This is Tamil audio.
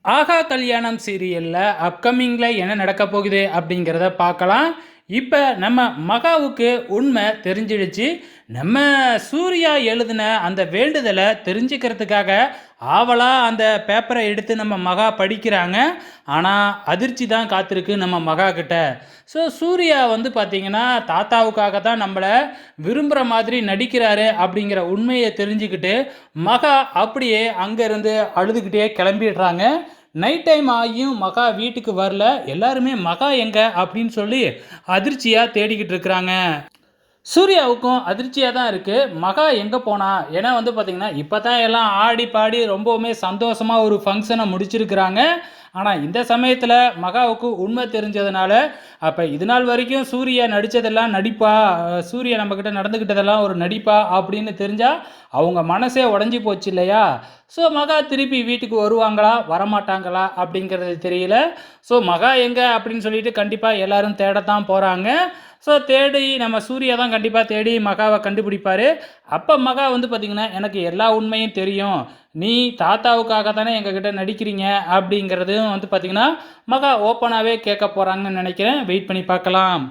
ஆஹா கல்யாணம் சீரியல்ல அப்கமிங்ல என்ன நடக்க போகுது அப்படிங்கிறத பார்க்கலாம். இப்ப நம்ம மகாவுக்கு உண்மை தெரிஞ்சிடுச்சு. நம்ம சூர்யா எழுதின அந்த வேண்டுதல தெரிஞ்சுக்கிறதுக்காக ஆவலா அந்த பேப்பரை எடுத்து நம்ம மகா படிக்கிறாங்க. ஆனா அதிர்ச்சி தான் காத்திருக்கு நம்ம மகா கிட்ட. ஸோ சூர்யா வந்து பார்த்தீங்கன்னா, தாத்தாவுக்காக தான் நம்மள விரும்புற மாதிரி நடிக்கிறாரு அப்படிங்கிற உண்மைய தெரிஞ்சுக்கிட்டு, மகா அப்படியே அங்கேருந்து அழுதுகிட்டே கிளம்பிடுறாங்க. நைட் டைம் ஆகியும் மகா வீட்டுக்கு வரல. எல்லாருமே மகா எங்க அப்படின்னு சொல்லி அதிர்ச்சியா தேடிக்கிட்டு இருக்கிறாங்க. சூர்யாவுக்கும் அதிர்ச்சியா தான் இருக்கு. மகா எங்க போனா? ஏன்னா வந்து பார்த்தீங்கன்னா, இப்ப தான் எல்லாம் ஆடி பாடி ரொம்பவுமே சந்தோஷமா ஒரு ஃபங்ஷன முடிச்சிருக்கிறாங்க. ஆனா இந்த சமயத்துல மகாவுக்கு உண்மை தெரிஞ்சதுனால, அப்ப இதுநாள் வரைக்கும் சூர்யா நடிச்சதெல்லாம் நடிப்பா, சூர்யா நம்மகிட்ட நடந்துக்கிட்டதெல்லாம் ஒரு நடிப்பா அப்படின்னு தெரிஞ்சா, அவங்க மனசே உடைஞ்சு போச்சு இல்லையா? ஸோ மகா திருப்பி வீட்டுக்கு வருவாங்களா? வரமாட்டாங்களா? அப்படிங்கிறது தெரியல. ஸோ மகா எங்க அப்படின்னு சொல்லிட்டு கண்டிப்பா எல்லாரும் தேடத்தான் போறாங்க. ஸோ தேடி நம்ம சூர்யா தான் கண்டிப்பா தேடி மகாவ கண்டுபிடிப்பாரு. அப்ப மகா வந்து பார்த்தீங்கன்னா, "எனக்கு எல்லா உண்மையும் தெரியும். நீ தாத்தாவுக்காக தானே எங்ககிட்ட நடிக்கிறீங்க." அப்படிங்கிறதும் வந்து பார்த்தீங்கன்னா, மகா ஓப்பனாவே கேட்க போறாங்கன்னு நெனைக்கிறேன். வெயிட் பண்ணி பார்க்கலாம்.